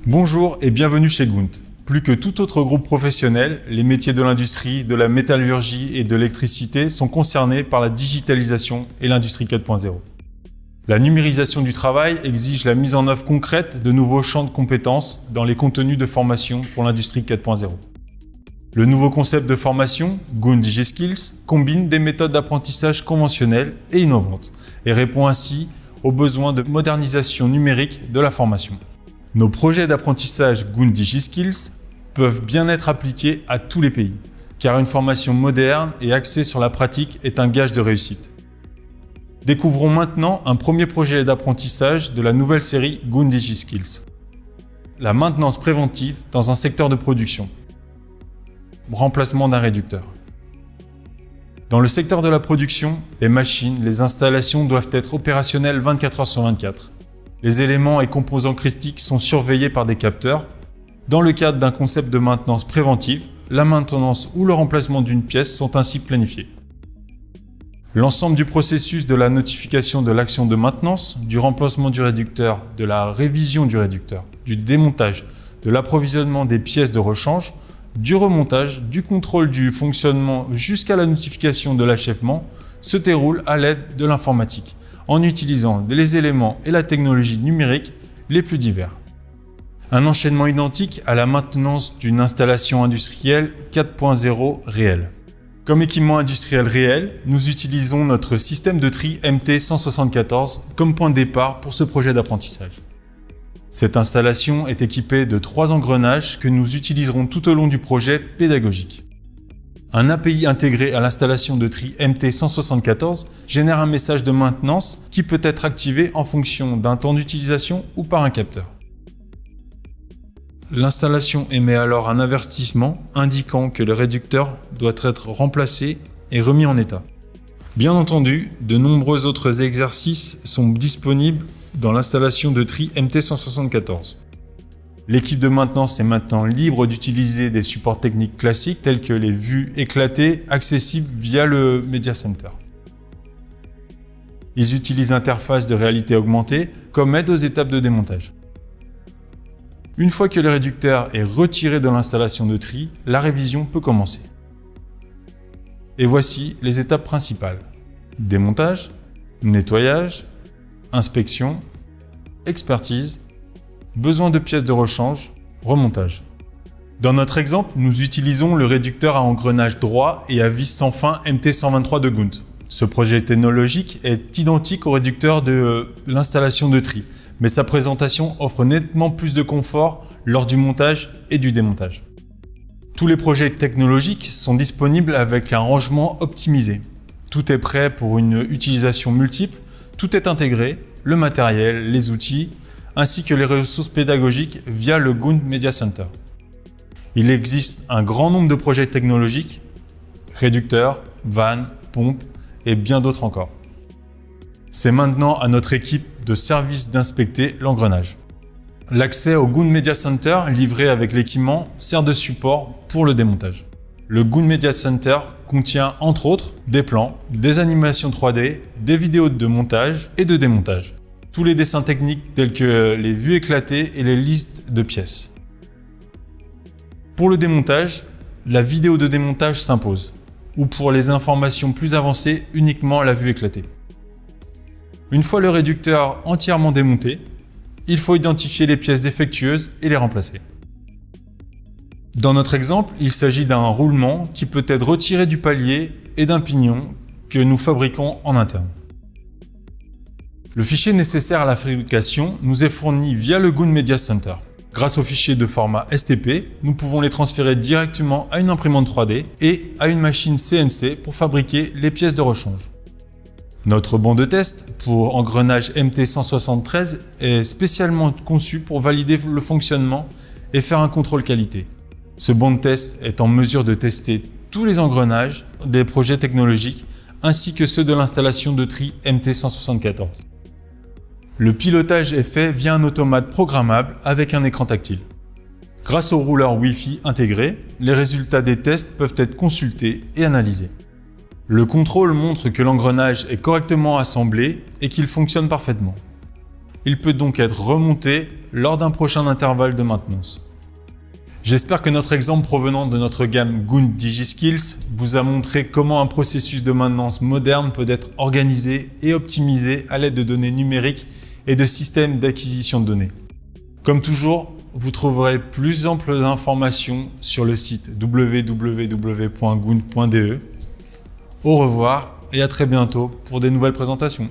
Bonjour et bienvenue chez Gunt. Plus que tout autre groupe professionnel, les métiers de l'industrie, de la métallurgie et de l'électricité sont concernés par la digitalisation et l'industrie 4.0. La numérisation du travail exige la mise en œuvre concrète de nouveaux champs de compétences dans les contenus de formation pour l'industrie 4.0. Le nouveau concept de formation, Gunt DigiSkills, combine des méthodes d'apprentissage conventionnelles et innovantes et répond ainsi aux besoins de modernisation numérique de la formation. Nos projets d'apprentissage Gunt DigiSkills peuvent bien être appliqués à tous les pays, car une formation moderne et axée sur la pratique est un gage de réussite. Découvrons maintenant un premier projet d'apprentissage de la nouvelle série Gunt DigiSkills. La maintenance préventive dans un secteur de production. Remplacement d'un réducteur. Dans le secteur de la production, les machines, les installations doivent être opérationnelles 24 heures sur 24. Les éléments et composants critiques sont surveillés par des capteurs. Dans le cadre d'un concept de maintenance préventive, la maintenance ou le remplacement d'une pièce sont ainsi planifiés. L'ensemble du processus de la notification de l'action de maintenance, du remplacement du réducteur, de la révision du réducteur, du démontage, de l'approvisionnement des pièces de rechange, du remontage, du contrôle du fonctionnement jusqu'à la notification de l'achèvement se déroule à l'aide de l'informatique, en utilisant les éléments et la technologie numérique les plus divers. Un enchaînement identique à la maintenance d'une installation industrielle 4.0 réelle. Comme équipement industriel réel, nous utilisons notre système de tri MT174 comme point de départ pour ce projet d'apprentissage. Cette installation est équipée de 3 engrenages que nous utiliserons tout au long du projet pédagogique. Un API intégré à l'installation de tri MT174 génère un message de maintenance qui peut être activé en fonction d'un temps d'utilisation ou par un capteur. L'installation émet alors un avertissement indiquant que le réducteur doit être remplacé et remis en état. Bien entendu, de nombreux autres exercices sont disponibles dans l'installation de tri MT174. L'équipe de maintenance est maintenant libre d'utiliser des supports techniques classiques tels que les vues éclatées accessibles via le Media Center. Ils utilisent l'interface de réalité augmentée comme aide aux étapes de démontage. Une fois que le réducteur est retiré de l'installation de tri, la révision peut commencer. Et voici les étapes principales. Démontage, nettoyage, inspection, expertise, besoin de pièces de rechange, remontage. Dans notre exemple, nous utilisons le réducteur à engrenage droit et à vis sans fin MT123 de Gunt. Ce projet technologique est identique au réducteur de l'installation de tri, mais sa présentation offre nettement plus de confort lors du montage et du démontage. Tous les projets technologiques sont disponibles avec un rangement optimisé. Tout est prêt pour une utilisation multiple. Tout est intégré, le matériel, les outils, ainsi que les ressources pédagogiques via le Gunt Media Center. Il existe un grand nombre de projets technologiques, réducteurs, vannes, pompes et bien d'autres encore. C'est maintenant à notre équipe de service d'inspecter l'engrenage. L'accès au Gunt Media Center livré avec l'équipement sert de support pour le démontage. Le Gunt Media Center contient entre autres des plans, des animations 3D, des vidéos de montage et de démontage. Tous les dessins techniques tels que les vues éclatées et les listes de pièces. Pour le démontage, la vidéo de démontage s'impose, ou pour les informations plus avancées, uniquement la vue éclatée. Une fois le réducteur entièrement démonté, il faut identifier les pièces défectueuses et les remplacer. Dans notre exemple, il s'agit d'un roulement qui peut être retiré du palier et d'un pignon que nous fabriquons en interne. Le fichier nécessaire à la fabrication nous est fourni via le Gunt Media Center. Grâce aux fichiers de format STP, nous pouvons les transférer directement à une imprimante 3D et à une machine CNC pour fabriquer les pièces de rechange. Notre banc de test pour engrenage MT173 est spécialement conçu pour valider le fonctionnement et faire un contrôle qualité. Ce banc de test est en mesure de tester tous les engrenages des projets technologiques ainsi que ceux de l'installation de tri MT174. Le pilotage est fait via un automate programmable avec un écran tactile. Grâce au rouleur Wi-Fi intégré, les résultats des tests peuvent être consultés et analysés. Le contrôle montre que l'engrenage est correctement assemblé et qu'il fonctionne parfaitement. Il peut donc être remonté lors d'un prochain intervalle de maintenance. J'espère que notre exemple provenant de notre gamme GUND DigiSkills vous a montré comment un processus de maintenance moderne peut être organisé et optimisé à l'aide de données numériques et de systèmes d'acquisition de données. Comme toujours, vous trouverez plus ample d'informations sur le site www.gund.de. Au revoir et à très bientôt pour des nouvelles présentations.